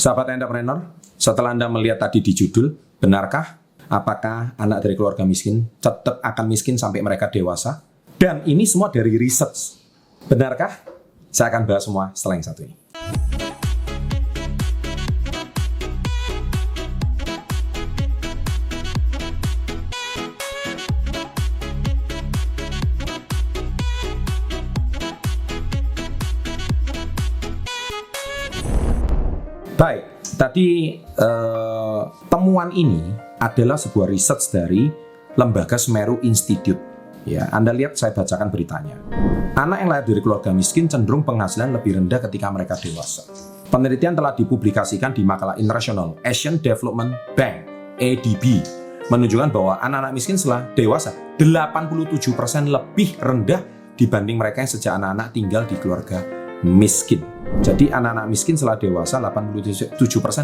Sahabat entrepreneur, setelah Anda melihat tadi di judul, benarkah apakah anak dari keluarga miskin tetap akan miskin sampai mereka dewasa? Dan ini semua dari research. Benarkah? Saya akan bahas semua setelah yang satu ini. Baik, tadi temuan ini adalah sebuah research dari Lembaga Semeru Institute. Ya, Anda lihat saya bacakan beritanya. Anak yang lahir dari keluarga miskin cenderung penghasilan lebih rendah ketika mereka dewasa. Penelitian telah dipublikasikan di makalah International Asian Development Bank (ADB) menunjukkan bahwa anak-anak miskin setelah dewasa 87% lebih rendah dibanding mereka yang sejak anak-anak tinggal di keluarga miskin. Jadi anak-anak miskin setelah dewasa 87%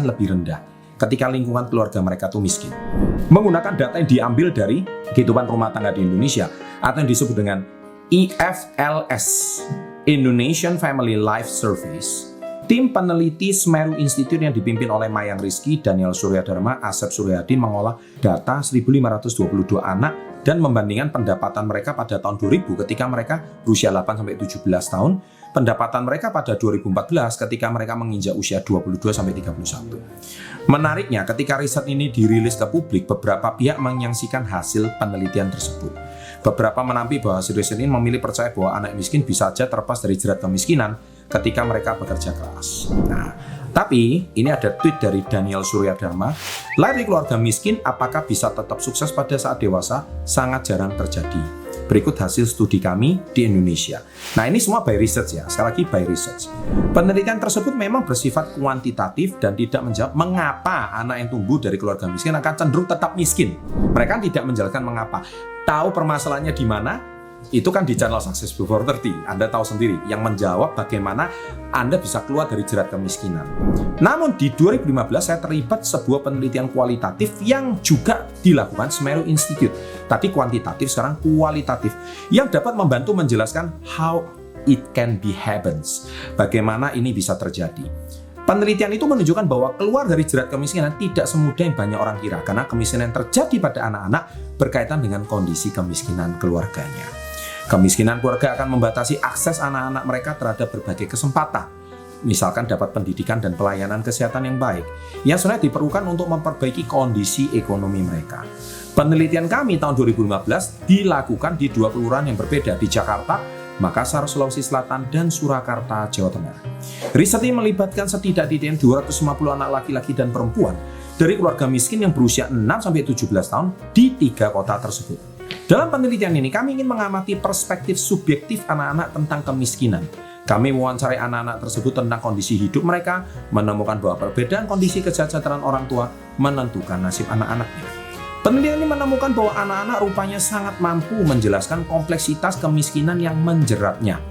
lebih rendah ketika lingkungan keluarga mereka tuh miskin. Menggunakan data yang diambil dari kehidupan rumah tangga di Indonesia atau yang disebut dengan IFLS, Indonesian Family Life Service, tim peneliti Semeru Institute yang dipimpin oleh Mayang Rizky, Daniel Suryadharma, Asep Suryadi mengolah data 1.522 anak dan membandingkan pendapatan mereka pada tahun 2000 ketika mereka berusia 8-17 tahun, pendapatan mereka pada 2014 ketika mereka menginjak usia 22-31. Menariknya, ketika riset ini dirilis ke publik, beberapa pihak menyaksikan hasil penelitian tersebut. Beberapa menampik bahwa hasil riset ini memilih percaya bahwa anak miskin bisa saja terlepas dari jerat kemiskinan ketika mereka bekerja keras. Nah, tapi ini ada tweet dari Daniel Suryadharma, lahir dari keluarga miskin apakah bisa tetap sukses pada saat dewasa? Sangat jarang terjadi. Berikut hasil studi kami di Indonesia. Nah, ini semua by research ya, sekali lagi by research. Penelitian tersebut memang bersifat kuantitatif dan tidak menjawab mengapa anak yang tumbuh dari keluarga miskin akan cenderung tetap miskin. Mereka tidak menjelaskan mengapa. Tahu permasalahannya di mana? Itu kan di channel Success Before 30, Anda tahu sendiri, yang menjawab bagaimana Anda bisa keluar dari jerat kemiskinan. Namun di 2015 saya terlibat sebuah penelitian kualitatif yang juga dilakukan Semeru Institute. Tadi kuantitatif, sekarang kualitatif, yang dapat membantu menjelaskan how it can be happens, bagaimana ini bisa terjadi. Penelitian itu menunjukkan bahwa keluar dari jerat kemiskinan tidak semudah yang banyak orang kira, karena kemiskinan yang terjadi pada anak-anak berkaitan dengan kondisi kemiskinan keluarganya. Kemiskinan keluarga akan membatasi akses anak-anak mereka terhadap berbagai kesempatan, misalkan dapat pendidikan dan pelayanan kesehatan yang baik, yang sebenarnya diperlukan untuk memperbaiki kondisi ekonomi mereka. Penelitian kami tahun 2015 dilakukan di 2 kelurahan yang berbeda di Jakarta, Makassar, Sulawesi Selatan, dan Surakarta, Jawa Tengah. Riset ini melibatkan setidak-tidaknya 250 anak laki-laki dan perempuan dari keluarga miskin yang berusia 6-17 tahun di 3 kota tersebut. Dalam penelitian ini, kami ingin mengamati perspektif subjektif anak-anak tentang kemiskinan. Kami mewawancarai anak-anak tersebut tentang kondisi hidup mereka, menemukan bahwa perbedaan kondisi kesejahteraan orang tua menentukan nasib anak-anaknya. Penelitian ini menemukan bahwa anak-anak rupanya sangat mampu menjelaskan kompleksitas kemiskinan yang menjeratnya.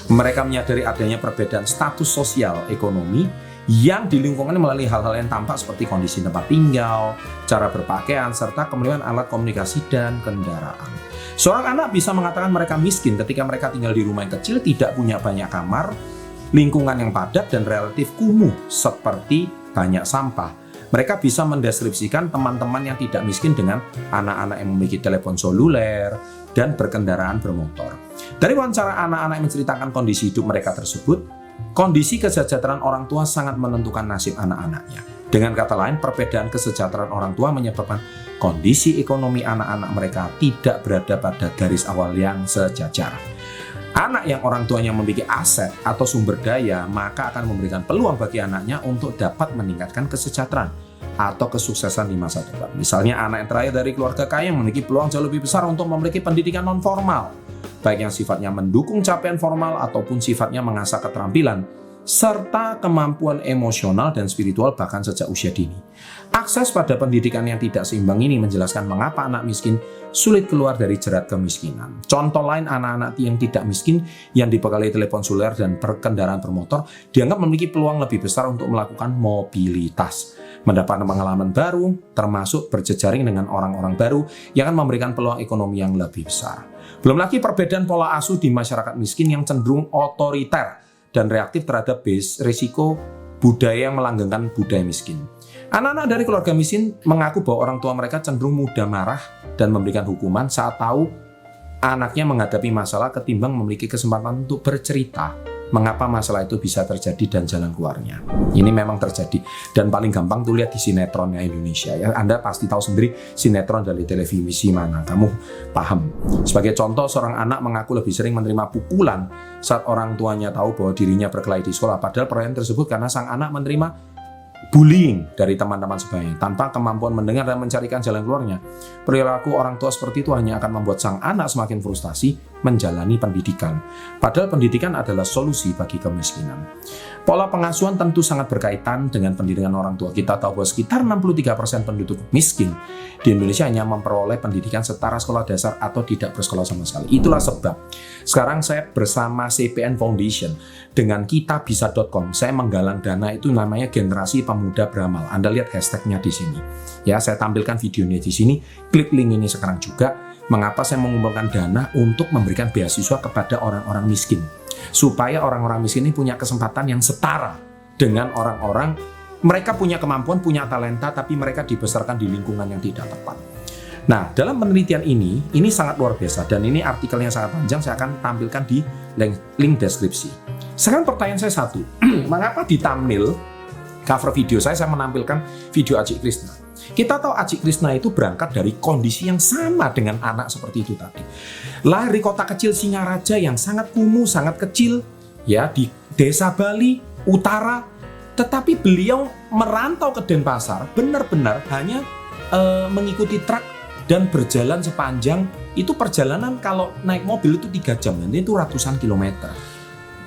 Mereka menyadari adanya perbedaan status sosial ekonomi yang di lingkungan melalui hal-hal yang tampak seperti kondisi tempat tinggal, cara berpakaian, serta kemewahan alat komunikasi dan kendaraan. Seorang anak bisa mengatakan mereka miskin ketika mereka tinggal di rumah yang kecil, tidak punya banyak kamar, lingkungan yang padat dan relatif kumuh seperti banyak sampah. Mereka bisa mendeskripsikan teman-teman yang tidak miskin dengan anak-anak yang memiliki telepon seluler dan berkendaraan bermotor. Dari wawancara anak-anak yang menceritakan kondisi hidup mereka tersebut, kondisi kesejahteraan orang tua sangat menentukan nasib anak-anaknya. Dengan kata lain, perbedaan kesejahteraan orang tua menyebabkan kondisi ekonomi anak-anak mereka tidak berada pada garis awal yang sejajar. Anak yang orang tuanya memiliki aset atau sumber daya, maka akan memberikan peluang bagi anaknya untuk dapat meningkatkan kesejahteraan atau kesuksesan di masa depan. Misalnya anak yang terakhir dari keluarga kaya memiliki peluang jauh lebih besar untuk memiliki pendidikan non-formal, baik yang sifatnya mendukung capaian formal ataupun sifatnya mengasah keterampilan, serta kemampuan emosional dan spiritual bahkan sejak usia dini. Akses pada pendidikan yang tidak seimbang ini menjelaskan mengapa anak miskin sulit keluar dari jerat kemiskinan. Contoh lain, anak-anak yang tidak miskin yang dibekali telepon seluler dan kendaraan bermotor dianggap memiliki peluang lebih besar untuk melakukan mobilitas, mendapat pengalaman baru, termasuk berjejaring dengan orang-orang baru yang akan memberikan peluang ekonomi yang lebih besar. Belum lagi perbedaan pola asuh di masyarakat miskin yang cenderung otoriter dan reaktif terhadap risiko budaya yang melanggengkan budaya miskin. Anak-anak dari keluarga miskin mengaku bahwa orang tua mereka cenderung mudah marah dan memberikan hukuman saat tahu anaknya menghadapi masalah ketimbang memiliki kesempatan untuk bercerita mengapa masalah itu bisa terjadi dan jalan keluarnya. Ini memang terjadi dan paling gampang tuh lihat di sinetronnya Indonesia ya. Anda pasti tahu sendiri sinetron dari televisi mana, kamu paham. Sebagai contoh, seorang anak mengaku lebih sering menerima pukulan saat orang tuanya tahu bahwa dirinya berkelahi di sekolah, padahal perayaan tersebut karena sang anak menerima bullying dari teman-teman sebayanya tanpa kemampuan mendengar dan mencarikan jalan keluarnya. Perilaku orang tua seperti itu hanya akan membuat sang anak semakin frustasi menjalani pendidikan. Padahal pendidikan adalah solusi bagi kemiskinan. Pola pengasuhan tentu sangat berkaitan dengan pendidikan orang tua. Kita tahu bahwa sekitar 63% penduduk miskin di Indonesia hanya memperoleh pendidikan setara sekolah dasar atau tidak bersekolah sama sekali. Itulah sebab sekarang saya bersama CPN Foundation dengan kitabisa.com saya menggalang dana itu namanya Generasi Pemuda Beramal. Anda lihat hashtagnya di sini. Ya, saya tampilkan videonya di sini. Klik link ini sekarang juga. Mengapa saya mengumpulkan dana untuk memberikan beasiswa kepada orang-orang miskin, supaya orang-orang miskin ini punya kesempatan yang setara dengan orang-orang mereka punya kemampuan, punya talenta, tapi mereka dibesarkan di lingkungan yang tidak tepat. Nah, dalam penelitian ini sangat luar biasa dan ini artikelnya sangat panjang. Saya akan tampilkan di link deskripsi. Sekarang pertanyaan saya satu, mengapa di thumbnail cover video saya menampilkan video Aji Krishna? Kita tahu Aji Krishna itu berangkat dari kondisi yang sama dengan anak seperti itu tadi. Lahir di kota kecil Singaraja yang sangat kumuh, sangat kecil, ya di desa Bali Utara. Tetapi beliau merantau ke Denpasar benar-benar hanya mengikuti truk dan berjalan sepanjang itu perjalanan kalau naik mobil itu 3 jam, dan itu ratusan kilometer.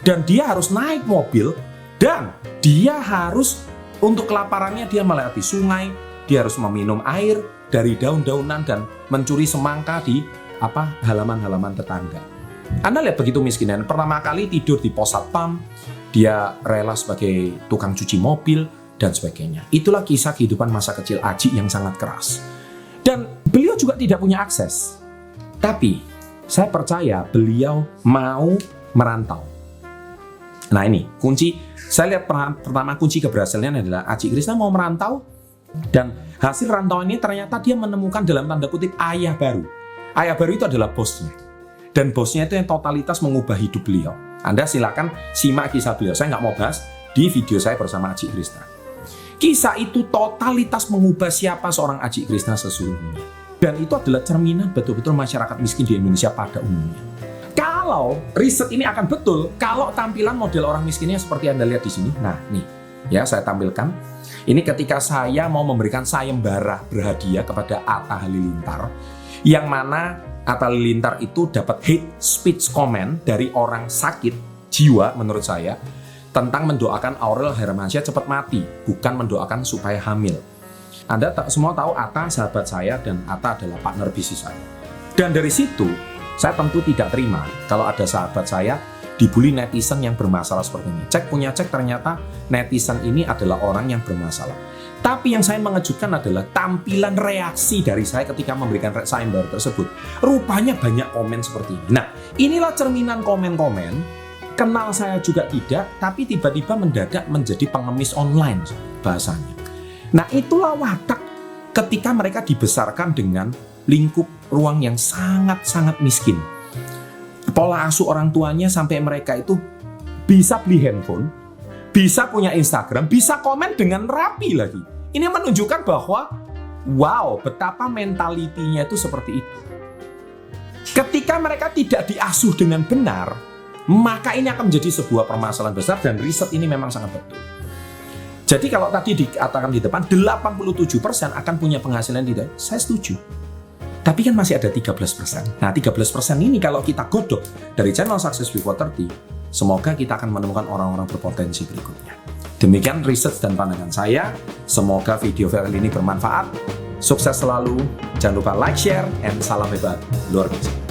Dan dia harus naik mobil dan dia harus untuk kelaparannya dia melewati sungai. Dia harus meminum air dari daun-daunan dan mencuri semangka di halaman-halaman tetangga. Anda lihat begitu miskinnya. Pertama kali tidur di pos satpam, dia rela sebagai tukang cuci mobil dan sebagainya. Itulah kisah kehidupan masa kecil Aji yang sangat keras. Dan beliau juga tidak punya akses. Tapi saya percaya beliau mau merantau. Nah ini kunci. Saya lihat pertama kunci keberhasilannya adalah Aji Krishna mau merantau. Dan hasil rantauan ini ternyata dia menemukan dalam tanda kutip ayah baru. Ayah baru itu adalah bosnya. Dan bosnya itu yang totalitas mengubah hidup beliau. Anda silakan simak kisah beliau. Saya nggak mau bahas di video saya bersama Aji Krishna. Kisah itu totalitas mengubah siapa seorang Aji Krishna sesungguhnya. Dan itu adalah cerminan betul-betul masyarakat miskin di Indonesia pada umumnya. Kalau riset ini akan betul, kalau tampilan model orang miskinnya seperti Anda lihat di sini. Nah nih, ya saya tampilkan. Ini ketika saya mau memberikan sayembara berhadiah kepada Atta Halilintar, yang mana Atta Halilintar itu dapat hate speech comment dari orang sakit jiwa menurut saya tentang mendoakan Aurel Hermansyah cepat mati, bukan mendoakan supaya hamil. Anda semua tahu Atta sahabat saya dan Atta adalah partner bisnis saya. Dan dari situ saya tentu tidak terima kalau ada sahabat saya dibully netizen yang bermasalah seperti ini. Cek ternyata netizen ini adalah orang yang bermasalah. Tapi yang saya mengejutkan adalah tampilan reaksi dari saya ketika memberikan sayembara tersebut. Rupanya banyak komen seperti ini. Nah, inilah cerminan komen-komen. Kenal saya juga tidak, tapi tiba-tiba mendadak menjadi pengemis online bahasanya. Nah, itulah watak ketika mereka dibesarkan dengan lingkup ruang yang sangat-sangat miskin. Pola asuh orang tuanya sampai mereka itu bisa beli handphone, bisa punya Instagram, bisa komen dengan rapi lagi. Ini menunjukkan bahwa wow, betapa mentalitinya itu seperti itu. Ketika mereka tidak diasuh dengan benar, maka ini akan menjadi sebuah permasalahan besar dan riset ini memang sangat betul. Jadi kalau tadi dikatakan di depan 87% akan punya penghasilan tidak, saya setuju. Tapi kan masih ada 13%. Nah 13% ini kalau kita godok dari channel Success Before 30, semoga kita akan menemukan orang-orang berpotensi berikutnya. Demikian riset dan pandangan saya. Semoga video viral ini bermanfaat. Sukses selalu. Jangan lupa like, share, and salam hebat luar biasa.